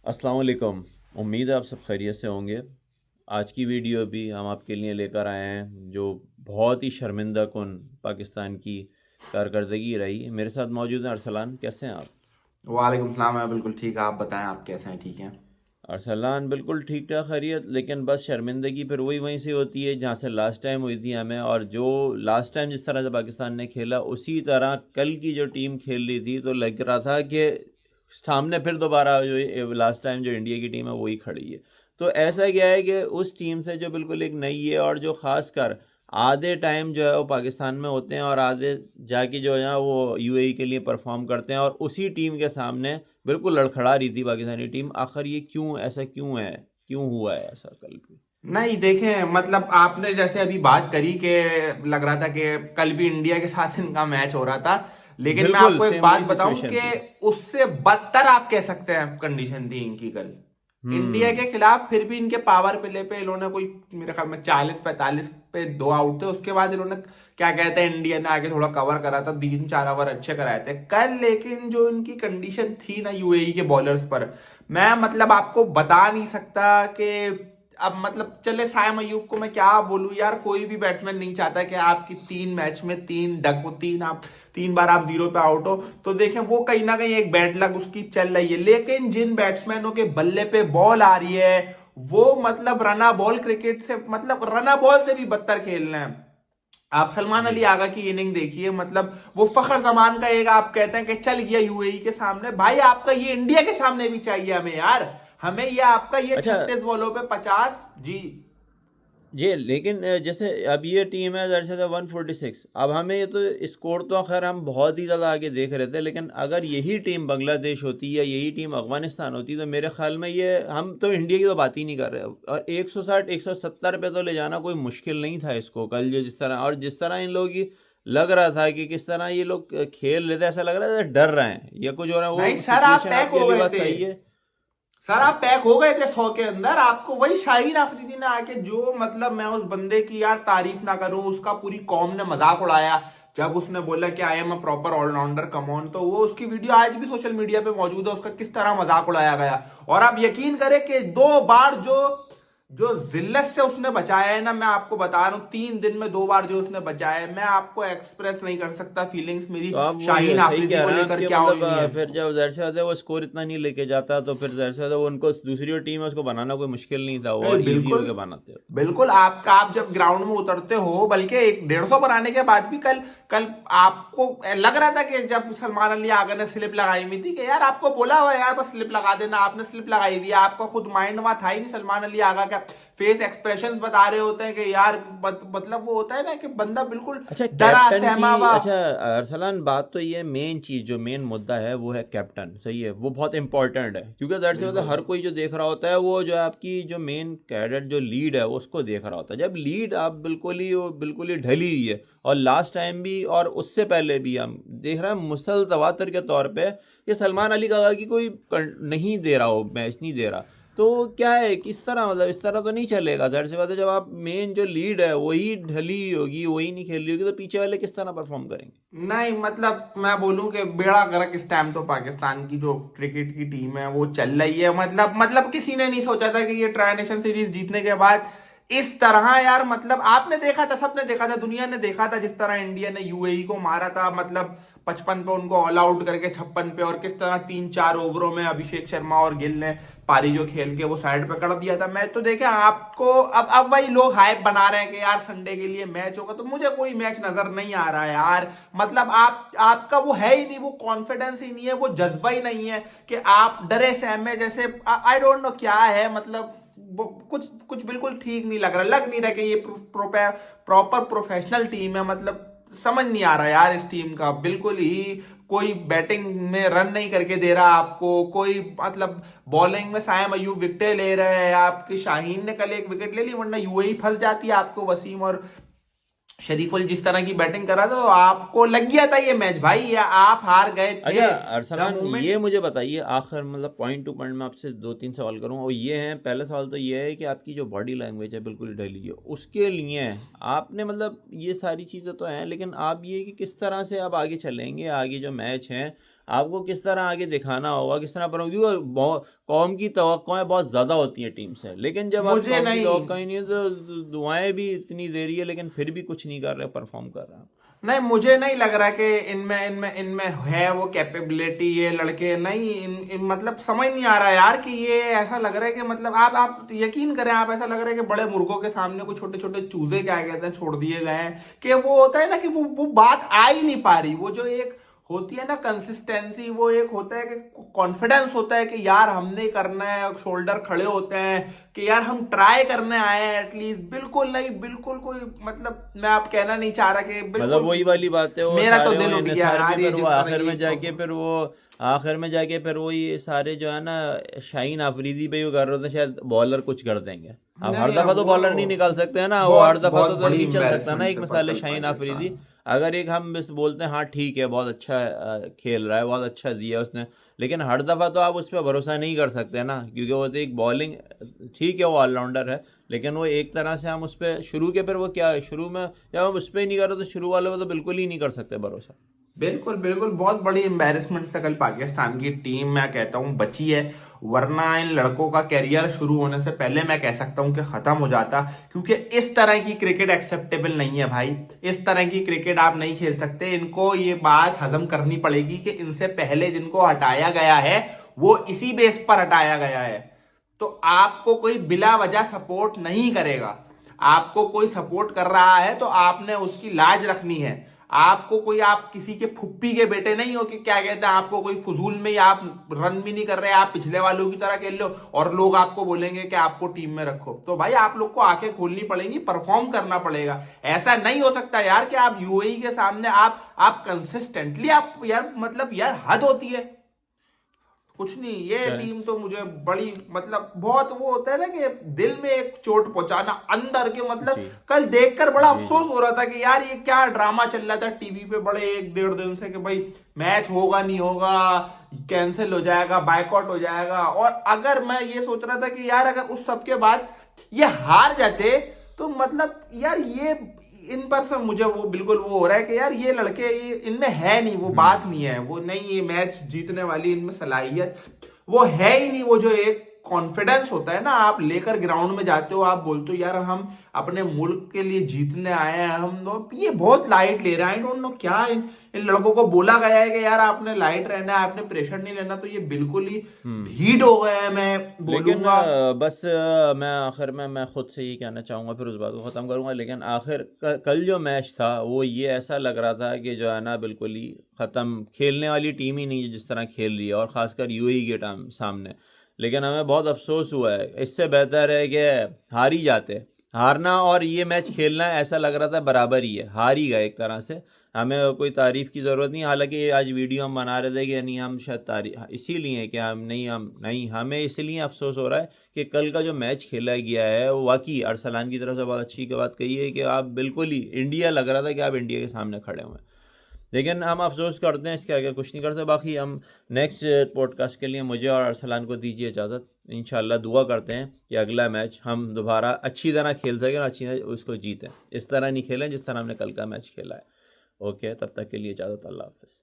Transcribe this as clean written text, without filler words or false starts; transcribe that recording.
अस्सलाम वालेकुम। उम्मीद है आप सब खैरियत से होंगे। आज की वीडियो भी हम आपके लिए लेकर आए हैं जो बहुत ही शर्मिंदा कुन पाकिस्तान की कारकर्दगी रही। मेरे साथ मौजूद हैं अरसलान। कैसे हैं आप? वालेकुम सलाम। मैं बिल्कुल ठीक। आप बताएं, आप कैसे हैं? ठीक हैं? अरसलान बिल्कुल ठीक ठाक खैरियत, लेकिन बस शर्मिंदगी फिर वहीं से होती है जहाँ से लास्ट टाइम हुई थी हमें। और जो लास्ट टाइम जिस तरह से पाकिस्तान ने खेला उसी तरह कल की जो टीम खेल रही थी तो लग रहा था कि सामने फिर दोबारा जो लास्ट टाइम जो इंडिया की टीम है वही खड़ी है। तो ऐसा क्या है कि उस टीम से जो बिल्कुल एक नई है और जो खासकर आधे टाइम जो है वो पाकिस्तान में होते हैं और आधे जाके जो है वो यूएई के लिए परफॉर्म करते हैं, और उसी टीम के सामने बिल्कुल लड़खड़ा रही थी पाकिस्तानी टीम। आखिर ये क्यों, ऐसा क्यों है, क्यों हुआ है ऐसा कल भी? नहीं, देखें, मतलब आपने जैसे अभी बात करी कि लग रहा था कि कल भी इंडिया के साथ इनका मैच हो रहा था, लेकिन मैं बिल्कुल आपको एक सेम बात वही बताऊं सिचुएशन कि थी। उससे बदतर आप कह सकते हैं कंडीशन थी इनकी कल इंडिया हम्म। के खिलाफ। फिर भी इनके पावर प्ले पे इन्होंने कोई मेरे ख्याल में 40-45 पे 2 आउट थे। उसके बाद इन्होंने क्या कहते हैं, इंडिया ने आगे थोड़ा कवर करा था, 3-4 ओवर अच्छे कराए थे कल। लेकिन जो इनकी कंडीशन थी ना यूएई के बॉलर्स पर, मैं मतलब आपको बता नहीं सकता कि अब मतलब चले सायम अयूब को मैं क्या बोलूं यार। कोई भी बैट्समैन नहीं चाहता कि आपकी 3 मैच में 3 बार आप जीरो पे आउट हो। तो देखें, वो कहीं ना कहीं एक बैड लक उसकी चल रही है। लेकिन जिन बैट्समैनों के बल्ले पे बॉल आ रही है वो मतलब रना बॉल क्रिकेट से, मतलब रना बॉल से भी बदतर खेल रहे हैं। आप सलमान जी। अली आगा की इनिंग देखिए, मतलब वो फखर जमान का एक, आप कहते हैं कि चल गया यूएई के सामने, भाई आपका ये इंडिया के सामने भी चाहिए हमें यार। हमें ये आपका ये अच्छा। 36 बॉलों पे 50 जी। जी, लेकिन जैसे अब ये टीम है जैसे 146। अब हमें ये तो स्कोर तो खैर हम बहुत ही ज़्यादा आगे देख रहे थे, लेकिन अगर यही टीम बांग्लादेश होती या यही टीम अफगानिस्तान होती तो मेरे ख्याल में ये हम तो इंडिया की तो बात ही नहीं कर रहे। और 160 170 पे तो ले जाना कोई मुश्किल नहीं था इसको कल, जो जिस तरह और जिस तरह इन लोगों की लग रहा था कि किस तरह ये लोग खेल रहे थे, ऐसा लग रहा था डर रहे हैं या कुछ हो रहा है। नहीं वो सर, आप सिचुएशन पैक आपकी हो अभी गए बात थे। सही है। सर आप पैक हो गए थे 100 के अंदर। आपको वही शाहीन अफरीदी ने आके जो, मतलब मैं उस बंदे की यार तारीफ ना करूं, उसका पूरी कौम ने मजाक उड़ाया जब उसने बोला कि I am a proper allrounder come on. तो वो उसकी वीडियो आज भी सोशल मीडिया पे मौजूद है, उसका किस तरह मजाक उड़ाया गया। और आप यकीन करें कि 2 बार जो जो जिल्लत से उसने बचाया है ना, मैं आपको बता रहा हूं, 3 दिन में 2 बार जो उसने बचाया है, मैं आपको एक्सप्रेस नहीं कर सकता फीलिंग्स मेरी तो आप वो शाहीन सही आफरीदी कह को रहे हैं लेकर आपके क्या मतलब हुई है। फिर जब ज़ाहिर सी बात है वो स्कोर इतना नहीं लेके जाता तो फिर ज़ाहिर सी बात है वो उनको दूसरी जो टीम है उसको बनाना कोई मुश्किल नहीं था, वो नहीं और इजी बिल्कुल, होके बनाते। बिल्कुल आपका, आप जब ग्राउंड में उतरते हो, बल्कि 150 बनाने के बाद भी कल कल आपको लग रहा था कि जब सलमान अली आगा ने स्लिप लगाई हुई थी कि यार आपको बोला हुआ है यार बस स्लिप लगा देना, आपने स्लिप लगाई हुई है। आपका खुद माइंड वहां था ही नहीं। सलमान अली आगा का फेस एक्सप्रेशंस बता रहे होते हैं कि यार मतलब वो होता है ना कि बंदा बिल्कुल अच्छा, डरा कैप्टन की, सहमा हुआ। अच्छा अरसलान, बात तो ये मेन चीज़ जो मेन मुद्दा है वो है कैप्टन। सही है, वो बहुत इंपॉर्टेंट है क्योंकि ज़ाहिर सी बात है बिल्कुल। हर कोई जो देख रहा होता है वो जो है आपकी जो मेन कैडेट जो लीड है वो उसको देख रहा होता है। जब लीड आप बिल्कुल ही ढली हुई है, और लास्ट टाइम भी और उससे पहले भी हम देख रहे हैं मुसल तवातर के तौर पे ये सलमान अली का की कोई नहीं दे रहा हो, मैच नहीं दे रहा। तो क्या है, किस तरह, मतलब इस तरह तो नहीं चलेगा। जाहिर सी बात है जब आप मेन जो लीड है वही ढली होगी, वही नहीं खेल रही होगी, तो पीछे वाले किस तरह परफॉर्म करेंगे? नहीं मतलब मैं बोलूं कि बेड़ा गर्क इस टाइम तो पाकिस्तान की जो क्रिकेट की टीम है वो चल रही है। मतलब किसी ने नहीं सोचा था कि ये ट्राई नेशन सीरीज जीतने के बाद इस तरह यार, मतलब आपने देखा था, सबने देखा था, दुनिया ने देखा था जिस तरह इंडिया ने यूएई को मारा था, मतलब 55 पे उनको ऑल आउट करके 56 पे, और किस तरह 3-4 ओवरों में अभिषेक शर्मा और गिल ने पारी जो खेल के वो साइड पे कर दिया था मैच। तो देखे आपको, अब वही लोग हाइप बना रहे हैं कि यार संडे के लिए मैच होगा, तो मुझे कोई मैच नजर नहीं आ रहा है यार। मतलब आपका वो है ही नहीं, वो कॉन्फिडेंस ही नहीं है, वो जज्बा ही नहीं है कि आप डरे सहमे जैसे, आई डोंट नो क्या है, मतलब वो कुछ कुछ बिल्कुल ठीक नहीं लग नहीं रहा कि ये प्रॉपर प्रोफेशनल टीम है। मतलब समझ नहीं आ रहा यार इस टीम का बिल्कुल ही। कोई बैटिंग में रन नहीं करके दे रहा आपको कोई, मतलब बॉलिंग में सायम अयूब विकेटें ले रहे हैं। आपके शाहीन ने कल एक विकेट ले ली, वरना यूएई फंस जाती है। आपको वसीम और शरीफुल जिस तरह की बैटिंग करा था, तो आपको लग गया था ये मैच भाई, या आप हार गए अच्छा थे द अरसलान, ये मोमेंट। मुझे बताइए आखिर, मतलब पॉइंट टू पॉइंट मैं आपसे दो तीन सवाल करूँ, और ये है, पहला सवाल तो ये है कि आपकी जो बॉडी लैंग्वेज है बिल्कुल ढली है, उसके लिए आपने मतलब ये सारी चीज़ें तो हैं, लेकिन आप ये कि किस तरह से आप आगे चलेंगे, आगे जो मैच हैं आपको किस तरह आगे दिखाना होगा, किस तरह पर, क्योंकि कौम की तवक्कुएं बहुत ज़्यादा होती हैं टीम से, लेकिन जब आप मुझे कौम की नहीं तवक्कुएं ही नहीं है तो दुआएं भी इतनी दे रही है लेकिन फिर भी कुछ नहीं कर रहे, परफॉर्म कर रहा है। नहीं मुझे नहीं लग रहा कि इनमें इनमें इनमें है वो कैपेबिलिटी, ये लड़के नहीं इन मतलब समझ नहीं आ रहा यार कि ये ऐसा लग रहा है कि मतलब आप यकीन करें, आप ऐसा लग रहा है कि बड़े मुर्गों के सामने कुछ छोटे छोटे चूजे क्या कहते हैं छोड़ दिए गए हैं, कि वो होता है ना कि वो बात आ ही नहीं पा रही, वो जो एक होती है ना कंसिस्टेंसी, वो एक होता है कि कॉन्फिडेंस होता है कि यार हमने करना है, शोल्डर खड़े होते हैं कि यार हम ट्राई करने आए हैं एटलीस्ट। बिल्कुल नहीं, बिल्कुल कोई मतलब मैं आप कहना नहीं चाह रहा कि मतलब बिल्कुल वही वाली बात है, वो मेरा तो सारे दिल वो उठ गया निसार भी, यार ये फिर वो जिस तरह आखिर ये में जाके फिर वो आखिर में जाके फिर वो ये सारे जो है ना शाहीन आफरीदी पे वो कर रहे थे, शायद बॉलर कुछ कर देंगे। अब हर नहीं दफा अब तो वो बॉलर नहीं निकाल सकते हैं ना, वो हर बहुत दफा बहुत तो बड़ी नहीं चल सकता ना। एम्बेरसमेंट एक से मिसाल है कल शाहीन आफरीदी, पाकिस्तान। अगर एक हम बस बोलते हैं हाँ ठीक है बहुत अच्छा खेल रहा है, बहुत अच्छा दिया उसने, लेकिन हर दफा तो आप उस पर भरोसा नहीं कर सकते ना, क्योंकि वो तो एक बॉलिंग ठीक है, वो ऑलराउंडर है, लेकिन वो एक तरह से हम उस पर शुरू के फिर वो क्या शुरू में जब हम उस पर ही नहीं कर रहे तो शुरू वाले में तो बिल्कुल ही नहीं कर सकते भरोसा। बिल्कुल बिल्कुल बहुत बड़ी एम्बेरसमेंट से कल पाकिस्तान की टीम मैं कहता हूं बची है, वरना इन लड़कों का कैरियर शुरू होने से पहले मैं कह सकता हूं कि खत्म हो जाता, क्योंकि इस तरह की क्रिकेट एक्सेप्टेबल नहीं है भाई। इस तरह की क्रिकेट आप नहीं खेल सकते, इनको ये बात हजम करनी पड़ेगी कि इनसे पहले जिनको हटाया गया है वो इसी बेस पर हटाया गया है। तो आपको कोई बिला वजह सपोर्ट नहीं करेगा, आपको कोई सपोर्ट कर रहा है तो आपने उसकी लाज रखनी है। आपको कोई, आप किसी के फुप्पी के बेटे नहीं हो कि क्या कहते हैं आपको कोई फजूल में आप रन भी नहीं कर रहे, आप पिछले वालों की तरह खेल लो और लोग आपको बोलेंगे कि आपको टीम में रखो। तो भाई आप लोग को आंखें खोलनी पड़ेंगी, परफॉर्म करना पड़ेगा। ऐसा नहीं हो सकता यार कि आप यूएई के सामने आप कंसिस्टेंटली आप यार मतलब यार हद होती है कुछ नहीं। ये चल टीम तो मुझे बड़ी मतलब बहुत वो होता है ना कि दिल में एक चोट पहुंचाना अंदर के मतलब जी कल देखकर बड़ा जी जी। अफसोस हो रहा था कि यार ये क्या ड्रामा चल रहा था टीवी पे बड़े एक डेढ़ दिन से कि भाई मैच होगा नहीं होगा, कैंसिल हो जाएगा, बायकॉट हो जाएगा। और अगर मैं ये सोच रहा था कि यार अगर उस सब के बाद ये हार जाते तो मतलब यार ये इन पर से मुझे वो बिल्कुल वो हो रहा है कि यार ये लड़के ये इनमें है नहीं, वो बात नहीं है, वो नहीं ये मैच जीतने वाली इनमें सलाहियत वो है ही नहीं। वो जो एक कॉन्फिडेंस होता है ना, आप लेकर ग्राउंड में जाते हो, आप बोलते हो यार हम अपने मुल्क के लिए जीतने आए हैं, हम लोग ये बहुत लाइट ले रहे हैं। आई डोंट नो क्या इन लड़कों को बोला गया है कि यार आपने लाइट रहना है, आपने प्रेशर नहीं लेना, तो ये बिल्कुल ही भीड़ हो गए हैं मैं लेकिन बोलूंगा। बस मैं आखिर में मैं खुद से ही कहना चाहूँगा, फिर उस बात को ख़त्म करूँगा। लेकिन आखिर कल जो मैच था वो ये ऐसा लग रहा था कि जो है ना बिल्कुल ही ख़त्म, खेलने वाली टीम ही नहीं है जिस तरह खेल रही है, और ख़ासकर यूएई के टाइम सामने। लेकिन हमें बहुत अफसोस हुआ है, इससे बेहतर है कि हार ही जाते। हारना और ये मैच खेलना ऐसा लग रहा था बराबर ही है, हार ही गए एक तरह से, हमें कोई तारीफ़ की ज़रूरत नहीं। हालांकि आज वीडियो हम बना रहे थे कि नहीं हम शायद तारीफ इसीलिए कि हम नहीं हमें इसलिए अफसोस हो रहा है कि कल का जो मैच खेला गया है वो वाकई अरसलान की तरफ से बहुत अच्छी की बात कही है कि आप बिल्कुल ही इंडिया लग रहा था कि आप इंडिया के सामने खड़े हुए हैं। लेकिन हम अफसोस करते हैं, इसके आगे कुछ नहीं कर सकते। बाकी हम नेक्स्ट पॉडकास्ट के लिए मुझे और अरसलान को दीजिए इजाज़त। इंशाल्लाह दुआ करते हैं कि अगला मैच हम दोबारा अच्छी तरह खेल सकें और अच्छी तरह उसको जीतें, इस तरह नहीं खेलें जिस तरह हमने कल का मैच खेला है। ओके, तब तक के लिए इजाज़त, अल्लाह हाफ़िज़।